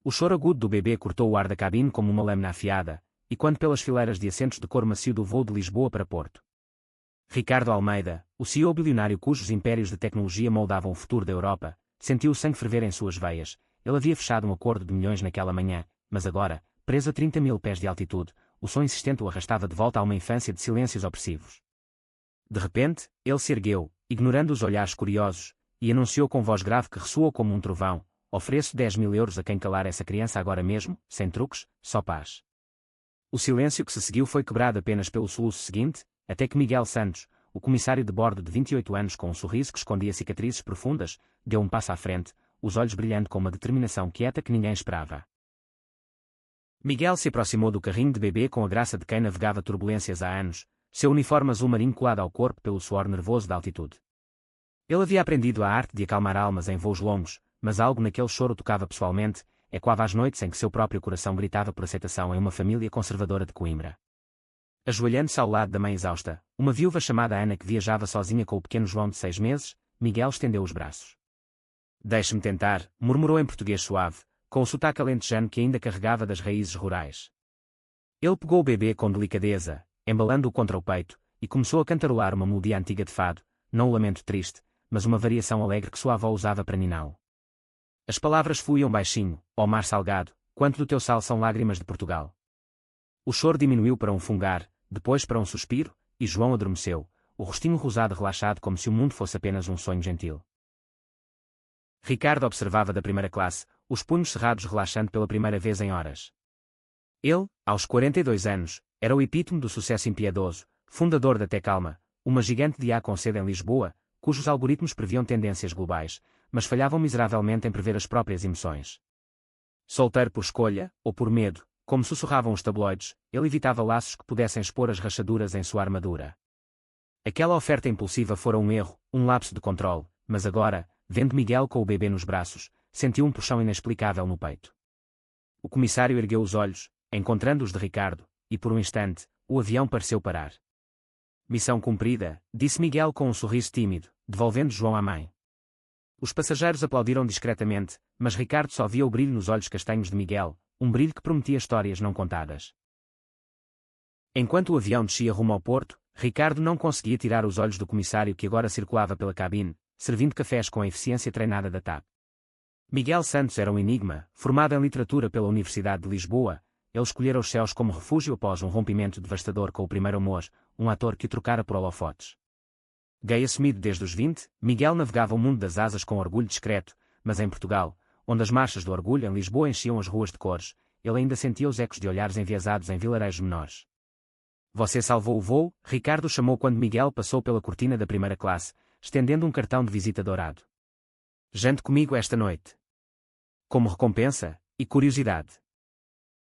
O choro agudo do bebê cortou o ar da cabine como uma lâmina afiada, e quando pelas fileiras de assentos de cor macio do voo de Lisboa para Porto. Ricardo Almeida, o CEO bilionário cujos impérios de tecnologia moldavam o futuro da Europa, sentiu o sangue ferver em suas veias. Ele havia fechado um acordo de milhões naquela manhã, mas agora, preso a 30.000 pés de altitude, o som insistente o arrastava de volta a uma infância de silêncios opressivos. De repente, ele se ergueu, ignorando os olhares curiosos, e anunciou com voz grave que ressoou como um trovão: ofereço 10.000 euros a quem calar essa criança agora mesmo, sem truques, só paz. O silêncio que se seguiu foi quebrado apenas pelo soluço seguinte, até que Miguel Santos, o comissário de bordo de 28 anos com um sorriso que escondia cicatrizes profundas, deu um passo à frente, os olhos brilhando com uma determinação quieta que ninguém esperava. Miguel se aproximou do carrinho de bebê com a graça de quem navegava turbulências há anos, seu uniforme azul marinho colado ao corpo pelo suor nervoso da altitude. Ele havia aprendido a arte de acalmar almas em voos longos, mas algo naquele choro tocava pessoalmente, ecoava as noites em que seu próprio coração gritava por aceitação em uma família conservadora de Coimbra. Ajoelhando-se ao lado da mãe exausta, uma viúva chamada Ana que viajava sozinha com o pequeno João de 6 meses, Miguel estendeu os braços. Deixe-me tentar, murmurou em português suave, com o sotaque alentejano que ainda carregava das raízes rurais. Ele pegou o bebê com delicadeza, embalando-o contra o peito, e começou a cantarolar uma melodia antiga de fado, não o lamento triste, mas uma variação alegre que sua avó usava para niná-lo. As palavras fluíam baixinho: ó mar salgado, quanto do teu sal são lágrimas de Portugal. O choro diminuiu para um fungar, depois para um suspiro, e João adormeceu, o rostinho rosado relaxado como se o mundo fosse apenas um sonho gentil. Ricardo observava da primeira classe, os punhos cerrados relaxando pela primeira vez em horas. Ele, aos 42 anos, era o epítome do sucesso impiedoso, fundador da Tecalma, uma gigante de A com sede em Lisboa, cujos algoritmos previam tendências globais, mas falhavam miseravelmente em prever as próprias emoções. Solteiro por escolha, ou por medo, como sussurravam os tabloides, ele evitava laços que pudessem expor as rachaduras em sua armadura. Aquela oferta impulsiva fora um erro, um lapso de controle, mas agora, vendo Miguel com o bebê nos braços, sentiu um puxão inexplicável no peito. O comissário ergueu os olhos, encontrando os de Ricardo, e por um instante, o avião pareceu parar. Missão cumprida, disse Miguel com um sorriso tímido, devolvendo João à mãe. Os passageiros aplaudiram discretamente, mas Ricardo só via o brilho nos olhos castanhos de Miguel, um brilho que prometia histórias não contadas. Enquanto o avião descia rumo ao porto, Ricardo não conseguia tirar os olhos do comissário que agora circulava pela cabine, servindo cafés com a eficiência treinada da TAP. Miguel Santos era um enigma, formado em literatura pela Universidade de Lisboa. Ele escolhera os céus como refúgio após um rompimento devastador com o primeiro amor, um ator que o trocara por holofotes. Gay assumido desde os 20, Miguel navegava o mundo das asas com orgulho discreto, mas em Portugal, onde as marchas do orgulho em Lisboa enchiam as ruas de cores, ele ainda sentia os ecos de olhares enviesados em vilarejos menores. Você salvou o voo, Ricardo chamou quando Miguel passou pela cortina da primeira classe, estendendo um cartão de visita dourado. Jante comigo esta noite. Como recompensa, e curiosidade.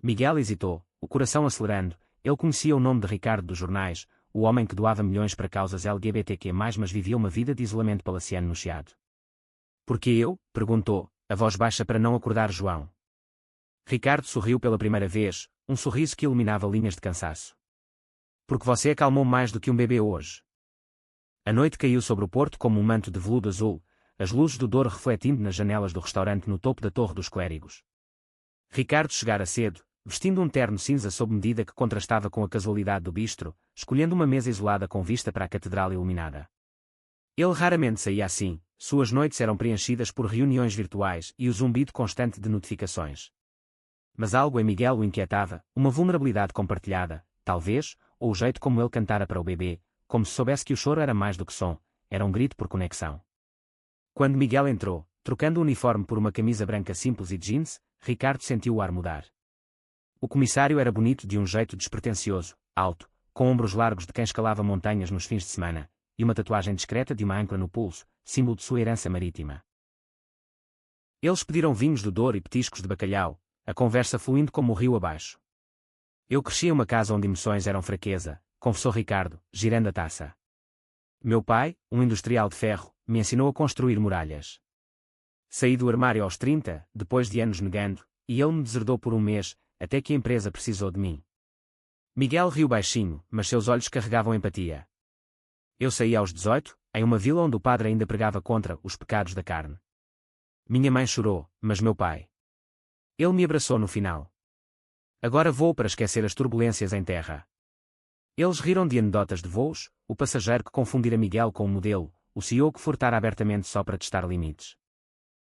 Miguel hesitou, o coração acelerando. Ele conhecia o nome de Ricardo dos jornais, o homem que doava milhões para causas LGBTQ+, mas vivia uma vida de isolamento palaciano no Chiado. Por que eu? Perguntou, a voz baixa para não acordar João. Ricardo sorriu pela primeira vez, um sorriso que iluminava linhas de cansaço. Porque você acalmou mais do que um bebê hoje. A noite caiu sobre o porto como um manto de veludo azul, as luzes do Douro refletindo nas janelas do restaurante no topo da Torre dos Clérigos. Ricardo chegara cedo, vestindo um terno cinza sob medida que contrastava com a casualidade do bistro, escolhendo uma mesa isolada com vista para a catedral iluminada. Ele raramente saía assim, suas noites eram preenchidas por reuniões virtuais e o zumbido constante de notificações. Mas algo em Miguel o inquietava, uma vulnerabilidade compartilhada, talvez, ou o jeito como ele cantara para o bebê, como se soubesse que o choro era mais do que som, era um grito por conexão. Quando Miguel entrou, trocando o uniforme por uma camisa branca simples e jeans, Ricardo sentiu o ar mudar. O comissário era bonito de um jeito despretensioso, alto, com ombros largos de quem escalava montanhas nos fins de semana, e uma tatuagem discreta de uma âncora no pulso, símbolo de sua herança marítima. Eles pediram vinhos do Douro e petiscos de bacalhau, a conversa fluindo como o rio abaixo. Eu cresci em uma casa onde emoções eram fraqueza, confessou Ricardo, girando a taça. Meu pai, um industrial de ferro, me ensinou a construir muralhas. Saí do armário aos 30, depois de anos negando, e ele me deserdou por um mês, até que a empresa precisou de mim. Miguel riu baixinho, mas seus olhos carregavam empatia. Eu saí aos 18, em uma vila onde o padre ainda pregava contra os pecados da carne. Minha mãe chorou, mas meu pai. Ele me abraçou no final. Agora vou para esquecer as turbulências em terra. Eles riram de anedotas de voos, o passageiro que confundira Miguel com o modelo, o CEO que furtara abertamente só para testar limites.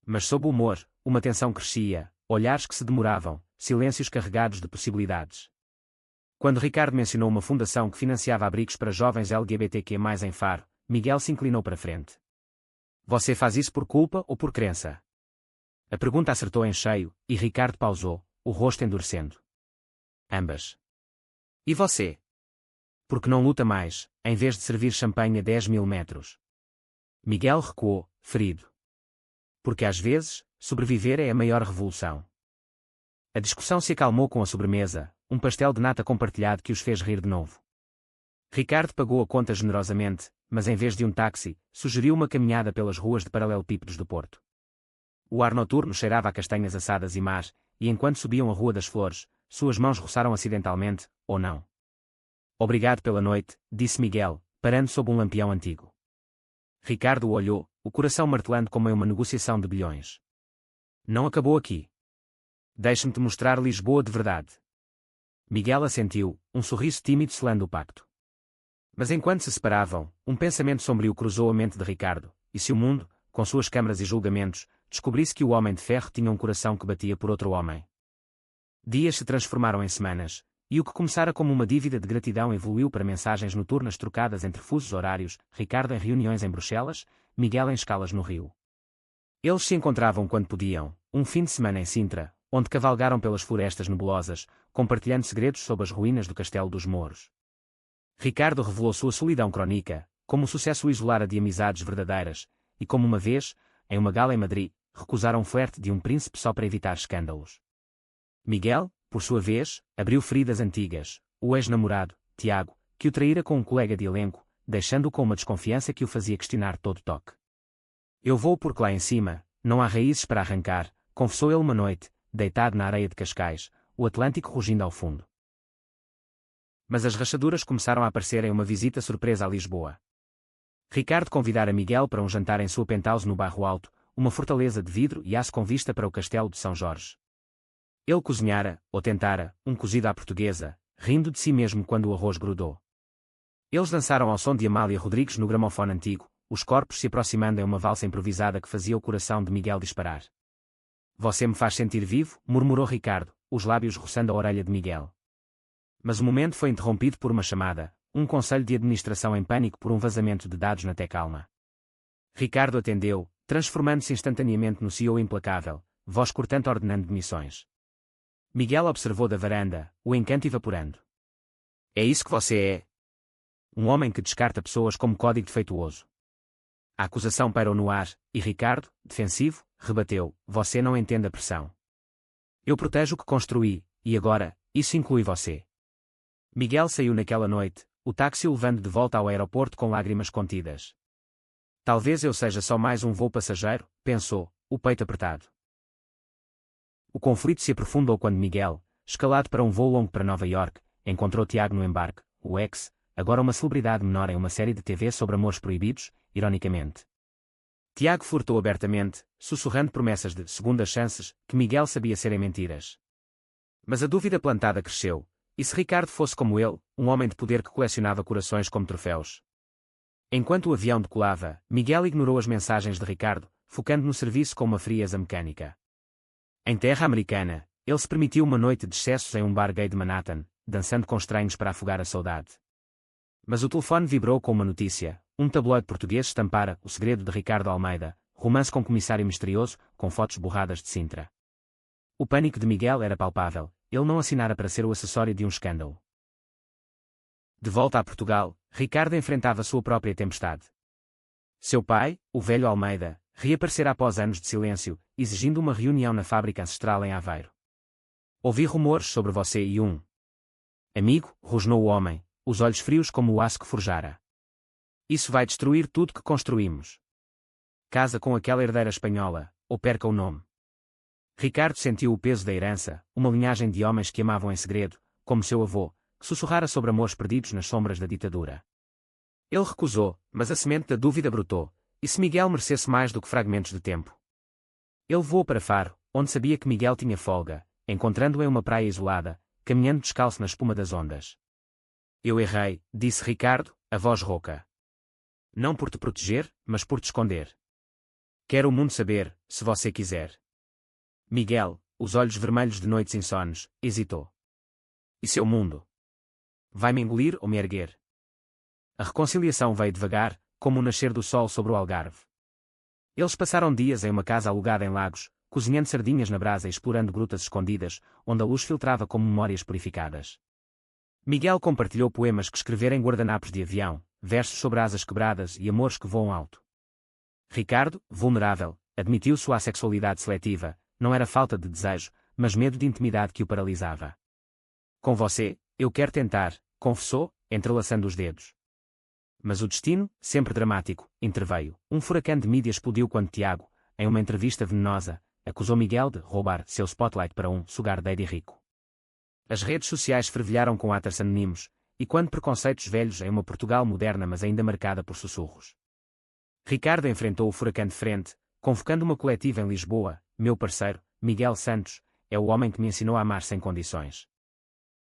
Mas sob o humor, uma tensão crescia, olhares que se demoravam, silêncios carregados de possibilidades. Quando Ricardo mencionou uma fundação que financiava abrigos para jovens LGBTQ+, em Faro, Miguel se inclinou para frente. Você faz isso por culpa ou por crença? A pergunta acertou em cheio, e Ricardo pausou, o rosto endurecendo. Ambas. E você? Porque não luta mais, em vez de servir champanhe a 10.000 metros? Miguel recuou, ferido. Porque às vezes, sobreviver é a maior revolução. A discussão se acalmou com a sobremesa, um pastel de nata compartilhado que os fez rir de novo. Ricardo pagou a conta generosamente, mas em vez de um táxi, sugeriu uma caminhada pelas ruas de paralelepípedos do Porto. O ar noturno cheirava a castanhas assadas e más, e enquanto subiam a Rua das Flores, suas mãos roçaram acidentalmente, ou não. Obrigado pela noite, disse Miguel, parando sob um lampião antigo. Ricardo o olhou, o coração martelando como em uma negociação de bilhões. Não acabou aqui. Deixe-me te mostrar Lisboa de verdade. Miguel assentiu, um sorriso tímido selando o pacto. Mas enquanto se separavam, um pensamento sombrio cruzou a mente de Ricardo, e se o mundo, com suas câmaras e julgamentos, descobrisse que o Homem de Ferro tinha um coração que batia por outro homem? Dias se transformaram em semanas, e o que começara como uma dívida de gratidão evoluiu para mensagens noturnas trocadas entre fusos horários, Ricardo em reuniões em Bruxelas, Miguel em escalas no Rio. Eles se encontravam quando podiam, um fim de semana em Sintra, onde cavalgaram pelas florestas nebulosas, compartilhando segredos sobre as ruínas do Castelo dos Mouros. Ricardo revelou sua solidão crónica, como o sucesso o isolara de amizades verdadeiras, e como uma vez, em uma gala em Madrid, recusaram um flerte de um príncipe só para evitar escândalos. Miguel, por sua vez, abriu feridas antigas, o ex-namorado, Tiago, que o traíra com um colega de elenco, deixando-o com uma desconfiança que o fazia questionar todo toque. Eu vou porque lá em cima, não há raízes para arrancar, confessou ele uma noite, deitado na areia de Cascais, o Atlântico rugindo ao fundo. Mas as rachaduras começaram a aparecer em uma visita surpresa a Lisboa. Ricardo convidara Miguel para um jantar em sua penthouse no Bairro Alto, uma fortaleza de vidro e aço com vista para o Castelo de São Jorge. Ele cozinhara, ou tentara, um cozido à portuguesa, rindo de si mesmo quando o arroz grudou. Eles dançaram ao som de Amália Rodrigues no gramofone antigo, os corpos se aproximando em uma valsa improvisada que fazia o coração de Miguel disparar. Você me faz sentir vivo, murmurou Ricardo, os lábios roçando a orelha de Miguel. Mas o momento foi interrompido por uma chamada, um conselho de administração em pânico por um vazamento de dados na Tecalma. Ricardo atendeu, transformando-se instantaneamente no CEO implacável, voz cortante ordenando demissões. Miguel observou da varanda, o encanto evaporando. É isso que você é? Um homem que descarta pessoas como código defeituoso. A acusação pairou no ar, e Ricardo, defensivo, rebateu, você não entende a pressão. Eu protejo o que construí, e agora, isso inclui você. Miguel saiu naquela noite, o táxi o levando de volta ao aeroporto com lágrimas contidas. Talvez eu seja só mais um voo passageiro, pensou, o peito apertado. O conflito se aprofundou quando Miguel, escalado para um voo longo para Nova York, encontrou Tiago no embarque, o ex, agora uma celebridade menor em uma série de TV sobre amores proibidos, ironicamente. Tiago furtou abertamente, sussurrando promessas de segundas chances, que Miguel sabia serem mentiras. Mas a dúvida plantada cresceu, e se Ricardo fosse como ele, um homem de poder que colecionava corações como troféus? Enquanto o avião decolava, Miguel ignorou as mensagens de Ricardo, focando no serviço com uma frieza mecânica. Em terra americana, ele se permitiu uma noite de excessos em um bar gay de Manhattan, dançando com estranhos para afogar a saudade. Mas o telefone vibrou com uma notícia, um tabloide português estampara O Segredo de Ricardo Almeida, romance com comissário misterioso, com fotos borradas de Sintra. O pânico de Miguel era palpável, ele não assinara para ser o acessório de um escândalo. De volta a Portugal, Ricardo enfrentava sua própria tempestade. Seu pai, o velho Almeida, reaparecera após anos de silêncio, exigindo uma reunião na fábrica ancestral em Aveiro. Ouvi rumores sobre você e um amigo, rosnou o homem, os olhos frios como o aço que forjara. Isso vai destruir tudo que construímos. Casa com aquela herdeira espanhola, ou perca o nome. Ricardo sentiu o peso da herança, uma linhagem de homens que amavam em segredo, como seu avô, que sussurrara sobre amores perdidos nas sombras da ditadura. Ele recusou, mas a semente da dúvida brotou, e se Miguel merecesse mais do que fragmentos de tempo? Ele voou para Faro, onde sabia que Miguel tinha folga, encontrando-o em uma praia isolada, caminhando descalço na espuma das ondas. Eu errei, disse Ricardo, a voz rouca. Não por te proteger, mas por te esconder. Quero o mundo saber, se você quiser. Miguel, os olhos vermelhos de noites insones, hesitou. E seu mundo? Vai-me engolir ou me erguer? A reconciliação veio devagar, como o nascer do sol sobre o Algarve. Eles passaram dias em uma casa alugada em Lagos, cozinhando sardinhas na brasa e explorando grutas escondidas, onde a luz filtrava como memórias purificadas. Miguel compartilhou poemas que escrevera em guardanapos de avião, versos sobre asas quebradas e amores que voam alto. Ricardo, vulnerável, admitiu sua assexualidade seletiva, não era falta de desejo, mas medo de intimidade que o paralisava. Com você, eu quero tentar, confessou, entrelaçando os dedos. Mas o destino, sempre dramático, interveio. Um furacão de mídia explodiu quando Tiago, em uma entrevista venenosa, acusou Miguel de roubar seu spotlight para um sugar daddy rico. As redes sociais fervilharam com haters anónimos, e quando preconceitos velhos em uma Portugal moderna mas ainda marcada por sussurros. Ricardo enfrentou o furacão de frente, convocando uma coletiva em Lisboa. Meu parceiro, Miguel Santos, é o homem que me ensinou a amar sem condições.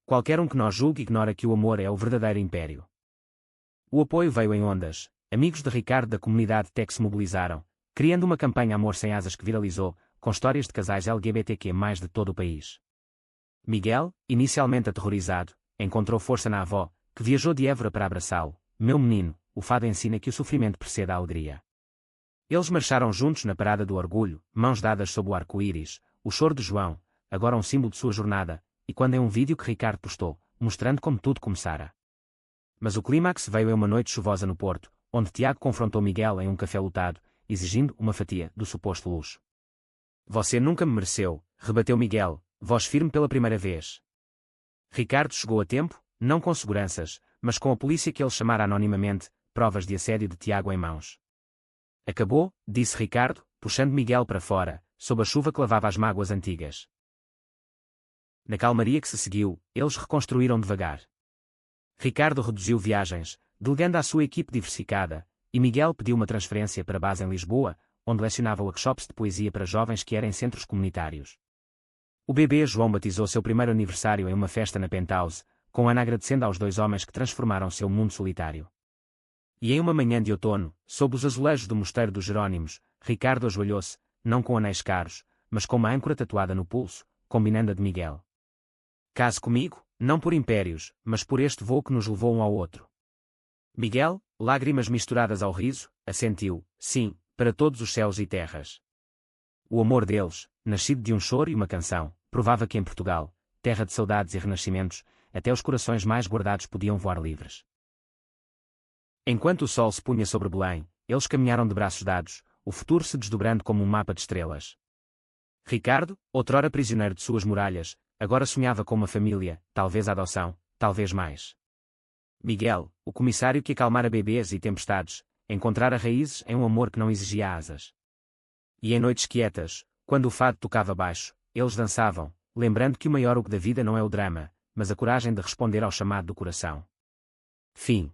Qualquer um que nós julgue ignora que o amor é o verdadeiro império. O apoio veio em ondas. Amigos de Ricardo da comunidade tech se mobilizaram, criando uma campanha Amor Sem Asas que viralizou, com histórias de casais LGBTQ+ de todo o país. Miguel, inicialmente aterrorizado, encontrou força na avó, que viajou de Évora para abraçá-lo. Meu menino, o fado ensina que o sofrimento precede a alegria. Eles marcharam juntos na Parada do Orgulho, mãos dadas sob o arco-íris, o choro de João, agora um símbolo de sua jornada, e quando é um vídeo que Ricardo postou, mostrando como tudo começara. Mas o clímax veio em uma noite chuvosa no Porto, onde Tiago confrontou Miguel em um café lotado, exigindo uma fatia do suposto luxo. Você nunca me mereceu, rebateu Miguel, voz firme pela primeira vez. Ricardo chegou a tempo, não com seguranças, mas com a polícia que ele chamara anonimamente, provas de assédio de Tiago em mãos. Acabou, disse Ricardo, puxando Miguel para fora, sob a chuva que lavava as mágoas antigas. Na calmaria que se seguiu, eles reconstruíram devagar. Ricardo reduziu viagens, delegando à sua equipe diversificada, e Miguel pediu uma transferência para a base em Lisboa, onde lecionava workshops de poesia para jovens que eram em centros comunitários. O bebê João batizou seu primeiro aniversário em uma festa na Penthouse, com Ana agradecendo aos dois homens que transformaram seu mundo solitário. E em uma manhã de outono, sob os azulejos do Mosteiro dos Jerónimos, Ricardo ajoelhou-se, não com anéis caros, mas com uma âncora tatuada no pulso, combinando a de Miguel. Case comigo, não por impérios, mas por este voo que nos levou um ao outro. Miguel, lágrimas misturadas ao riso, assentiu, sim, para todos os céus e terras. O amor deles, nascido de um choro e uma canção, provava que em Portugal, terra de saudades e renascimentos, até os corações mais guardados podiam voar livres. Enquanto o sol se punha sobre Belém, eles caminharam de braços dados, o futuro se desdobrando como um mapa de estrelas. Ricardo, outrora prisioneiro de suas muralhas, agora sonhava com uma família, talvez a adoção, talvez mais. Miguel, o comissário que acalmara bebês e tempestades, encontrara raízes em um amor que não exigia asas. E em noites quietas, quando o fado tocava baixo, eles dançavam, lembrando que o maior ouro da vida não é o drama, mas a coragem de responder ao chamado do coração. Fim.